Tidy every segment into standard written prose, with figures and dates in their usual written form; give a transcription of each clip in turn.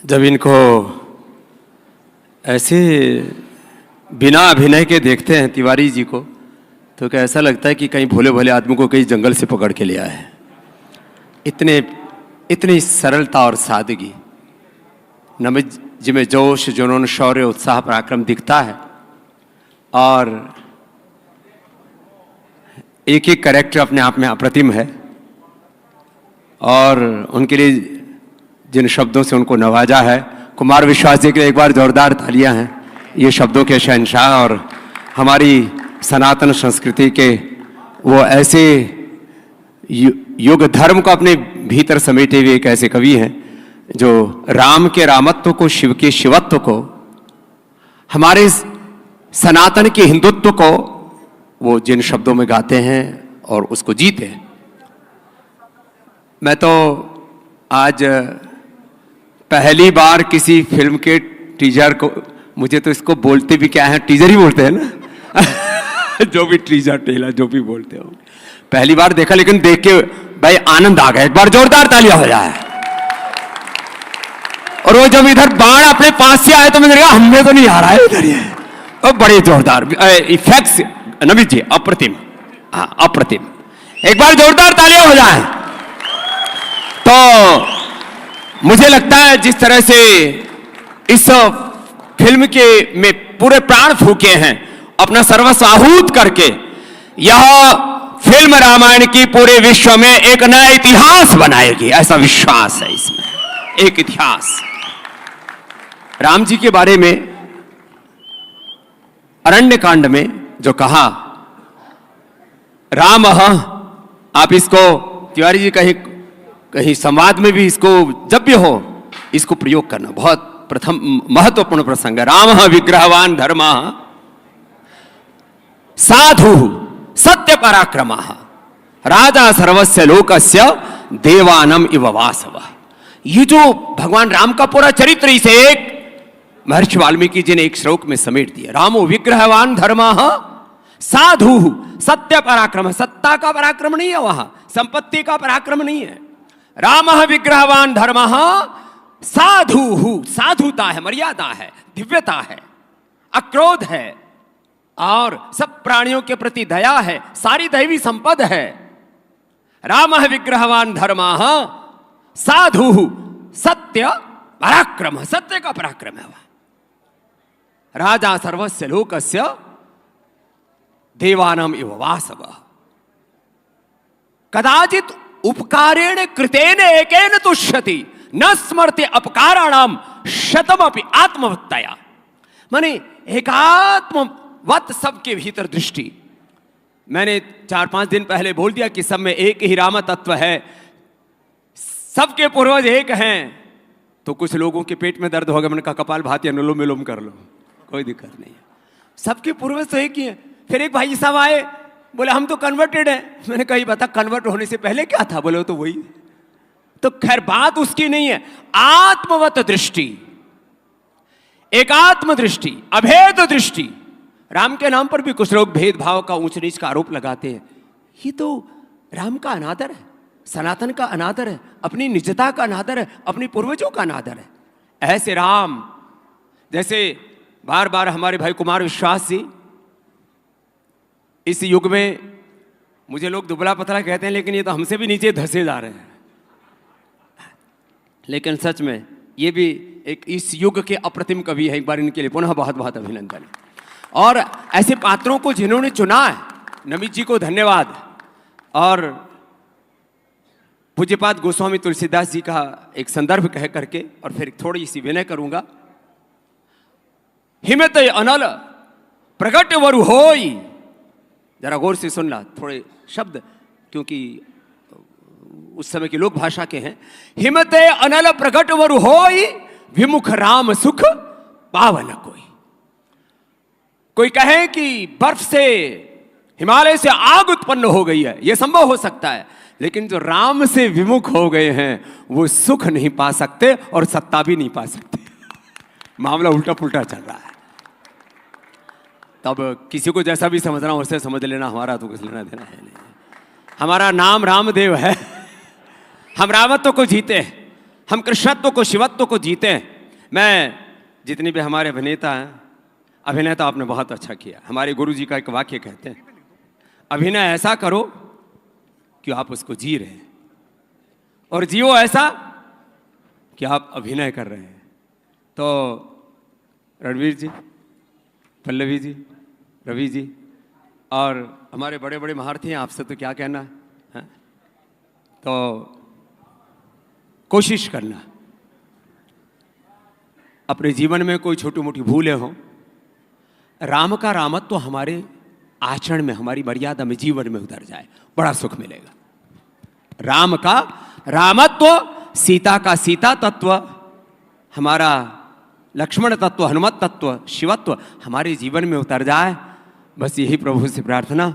जब इनको ऐसे बिना अभिनय के देखते हैं तिवारी जी को, तो क्या ऐसा लगता है कि कहीं भोले भोले आदमी को कहीं जंगल से पकड़ के ले आए हैं। इतनी सरलता और सादगी, नमित जी में जोश, जुनून, शौर्य, उत्साह, पराक्रम दिखता है। और एक एक कैरेक्टर अपने आप में अप्रतिम है। और उनके लिए जिन शब्दों से उनको नवाजा है, कुमार विश्वास जी के लिए एक बार जोरदार तालियां हैं। ये शब्दों के शहंशाह और हमारी सनातन संस्कृति के वो ऐसे युग धर्म को अपने भीतर समेटे हुए एक ऐसे कवि हैं जो राम के रामत्व को, शिव के शिवत्व को, हमारे सनातन के हिंदुत्व को वो जिन शब्दों में गाते हैं और उसको जीते हैं। मैं तो आज पहली बार किसी फिल्म के टीजर को, मुझे तो इसको बोलते भी क्या है, टीजर ही बोलते हैं ना जो भी टीजर टेलर जो भी बोलते हो, पहली बार देखा, लेकिन देख के भाई आनंद आ गया। एक बार जोरदार तालियां हो जाए। और वो जब इधर बाण अपने पास से आए तो मैंने कहा हमें तो नहीं आ रहा है इधर ये, और बड़े जोरदार इफेक्ट्स नमित जी, अप्रतिम, हाँ अप्रतिम। एक बार जोरदार तालियां हो जाए। तो मुझे लगता है जिस तरह से इस फिल्म के में पूरे प्राण फूके हैं, अपना सर्वस्व आहूत करके, यह फिल्म रामायण की पूरे विश्व में एक नया इतिहास बनाएगी, ऐसा विश्वास है इसमें। एक इतिहास राम जी के बारे में अरण्य कांड में जो कहा, राम, आप इसको तिवारी जी कहीं संवाद में भी इसको जब भी हो इसको प्रयोग करना, बहुत प्रथम महत्वपूर्ण प्रसंग है। राम विग्रहवान धर्म साधु सत्य पराक्रम राजा सर्वस्य लोकस्य देवानम इव वासव। ये जो भगवान राम का पूरा चरित्र इसे एक महर्षि वाल्मीकि जी ने एक श्लोक में समेट दिया। रामो विग्रहवान धर्म साधु सत्य पराक्रम। सत्ता का पराक्रम नहीं है, वहां संपत्ति का पराक्रम नहीं है। राम विग्रहवान धर्म साधु, साधुता है, मर्यादा है, दिव्यता है, अक्रोध है और सब प्राणियों के प्रति दया है, सारी दैवी संपद है। राम विग्रहवान धर्म साधु सत्य पराक्रम, सत्य का पराक्रम है। राजा सर्वस्य लोकस्य देवानाम इव वासव। कदाचित उपकारेण कृतेन एकेन तुष्यति न स्मरते अपकाराणाम शतमपि आत्मवत्तया। माने एकात्मवत सबके भीतर दृष्टि। मैंने 4-5 दिन पहले बोल दिया कि सब में एक ही राम तत्व है, सबके पूर्वज एक हैं। तो कुछ लोगों के पेट में दर्द हो गया, मैंने कहा कपाल भाती अनुलोम विलोम कर लो, कोई दिक्कत नहीं है, सबके पूर्वज तो एक ही है। फिर एक भाई साहब आए, बोले हम तो कन्वर्टेड हैं। मैंने कही बता कन्वर्ट होने से पहले क्या था? बोले तो वही। तो खैर बात उसकी नहीं है, आत्मवत दृष्टि, एकात्म दृष्टि, अभेद दृष्टि। राम के नाम पर भी कुछ लोग भेदभाव का, ऊंच नीच का आरोप लगाते हैं। ये तो राम का अनादर है, सनातन का अनादर है, अपनी निजता का अनादर है, अपने पूर्वजों का अनादर है। ऐसे राम, जैसे बार बार हमारे भाई कुमार विश्वास जी, इस युग में मुझे लोग दुबला पतला कहते हैं, लेकिन ये तो हमसे भी नीचे धंसे जा रहे हैं। लेकिन सच में ये भी एक इस युग के अप्रतिम कवि है। एक बार इनके लिए पुनः बहुत बहुत अभिनंदन। और ऐसे पात्रों को जिन्होंने चुना है, नमित जी को धन्यवाद। और पूज्यपाद गोस्वामी तुलसीदास जी का एक संदर्भ कह करके और फिर थोड़ी सी विनय करूंगा। हिमत अनल प्रगट वरु होई, जरा गौर से सुनना थोड़े शब्द, क्योंकि उस समय की लोक भाषा के हैं। हिमत अनल प्रगट वरु होई, विमुख राम सुख पावन कोई। कोई कहे कि बर्फ से, हिमालय से आग उत्पन्न हो गई है, यह संभव हो सकता है, लेकिन जो राम से विमुख हो गए हैं वो सुख नहीं पा सकते और सत्ता भी नहीं पा सकते। मामला उल्टा पुल्टा चल रहा है। तब किसी को जैसा भी समझना हो उससे समझ लेना, हमारा तो कुछ लेना देना है नहीं। हमारा नाम रामदेव है, हम रामत्व को जीते हैं, हम कृष्णत्व को, शिवत्व को जीते हैं। मैं जितने भी हमारे अभिनेता हैं, अभिनय तो आपने बहुत अच्छा किया। हमारे गुरु जी का एक वाक्य कहते हैं, अभिनय ऐसा करो कि आप उसको जी रहे हैं, और जियो ऐसा कि आप अभिनय कर रहे हैं। तो रणवीर जी, पल्लवी जी, रवि जी और हमारे बड़े बड़े महारथी हैं, आपसे तो क्या कहना है? तो कोशिश करना अपने जीवन में कोई छोटी मोटी भूलें हों, राम का रामत्व तो हमारे आचरण में, हमारी मर्यादा में, जीवन में उतर जाए, बड़ा सुख मिलेगा। राम का रामत्व, सीता का सीता तत्व, हमारा लक्ष्मण तत्व, हनुमत तत्व, शिवत्व हमारे जीवन में उतर जाए, बस यही प्रभु से प्रार्थना।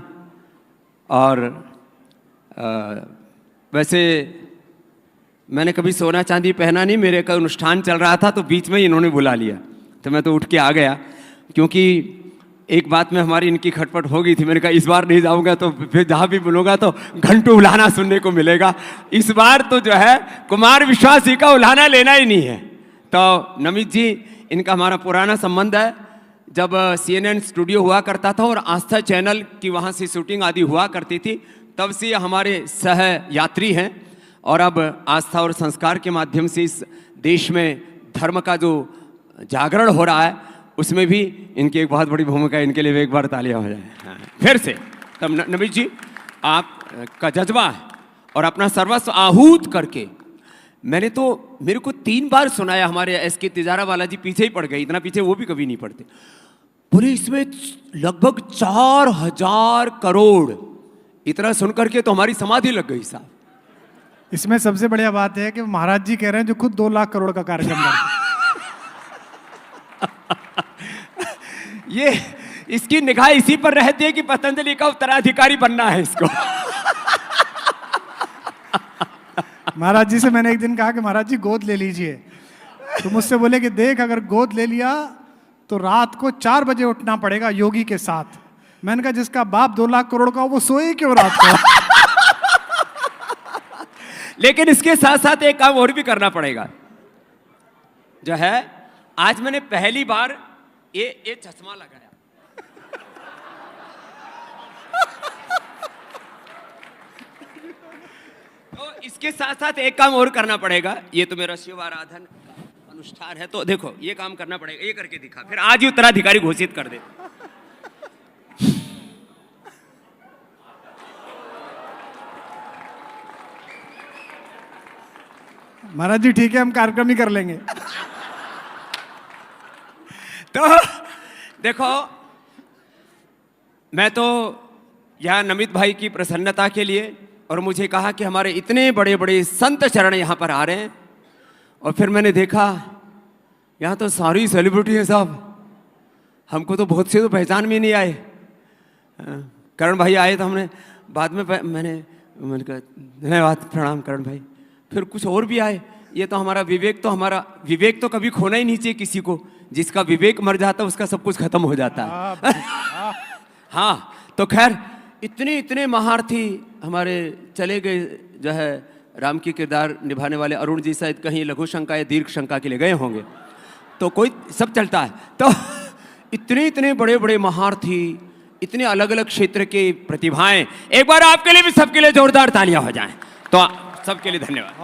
और वैसे मैंने कभी सोना चांदी पहना नहीं, मेरे का अनुष्ठान चल रहा था तो बीच में ही इन्होंने बुला लिया, तो मैं तो उठ के आ गया, क्योंकि एक बात में हमारी इनकी खटपट हो गई थी। मैंने कहा इस बार नहीं जाऊंगा तो फिर जहाँ भी बोलूँगा तो घंटों उल्हाना सुनने को मिलेगा। इस बार तो जो है कुमार विश्वास जी का उल्हाना लेना ही नहीं है। तो नमित जी, इनका हमारा पुराना संबंध है। जब CNN स्टूडियो हुआ करता था और आस्था चैनल की वहाँ से शूटिंग आदि हुआ करती थी, तब से हमारे सह यात्री हैं। और अब आस्था और संस्कार के माध्यम से इस देश में धर्म का जो जागरण हो रहा है, उसमें भी इनकी एक बहुत बड़ी भूमिका है। इनके लिए एक बार तालियां हो जाए फिर से। तब नमित जी, आपका जज्बा है और अपना सर्वस्व आहूत करके, मेरे को 3 बार सुनाया। हमारे SK तिजारा वाला जी पीछे ही पड़ गए, इतना पीछे वो भी कभी नहीं पड़ते। पूरे इसमें लगभग 4000 करोड़, इतना सुनकर के तो हमारी समाधि लग गई साहब। इसमें सबसे बढ़िया बात है कि महाराज जी कह रहे हैं जो खुद 2 लाख करोड़ का कार्यक्रम करते। ये इसकी निगाह इसी पर रहती है कि पतंजलि का उत्तराधिकारी बनना है इसको। महाराज जी से मैंने एक दिन कहा कि महाराज जी गोद ले लीजिए, तो मुझसे बोले कि देख, अगर गोद ले लिया तो रात को 4 बजे उठना पड़ेगा योगी के साथ। मैंने कहा जिसका बाप 2 लाख करोड़ का हो वो सोए क्यों रात को? लेकिन इसके साथ साथ एक काम और भी करना पड़ेगा, जो है आज मैंने पहली बार ये चश्मा लगाया। तो इसके साथ साथ एक काम और करना पड़ेगा। ये तो मेरा शिव आराधन का अनुष्ठान है, तो देखो ये काम करना पड़ेगा। ये करके दिखा, फिर आज ही उत्तराधिकारी घोषित कर दे। महाराज जी ठीक है, हम कार्यक्रम ही कर लेंगे। तो देखो, मैं तो यहाँ नमित भाई की प्रसन्नता के लिए, और मुझे कहा कि हमारे इतने बड़े बड़े संत चरण यहाँ पर आ रहे हैं, और फिर मैंने देखा यहाँ तो सारी सेलिब्रिटी है साहब। हमको तो बहुत से तो पहचान में नहीं आए। करण भाई आए तो हमने बाद में मैंने कहा धन्यवाद, प्रणाम करण भाई। फिर कुछ और भी आए। ये तो हमारा विवेक तो कभी खोना ही नहीं चाहिए किसी को। जिसका विवेक मर जाता है उसका सब कुछ खत्म हो जाता है। हाँ, तो खैर इतने महारथी हमारे चले गए, जो है राम की किरदार निभाने वाले अरुण जी शायद कहीं लघु शंका या दीर्घ शंका के लिए गए होंगे, तो कोई सब चलता है। तो इतने बड़े बड़े महारथी, इतने अलग अलग क्षेत्र के प्रतिभाएं, एक बार आपके लिए भी सबके लिए जोरदार तालियां हो जाएं। तो सबके लिए धन्यवाद।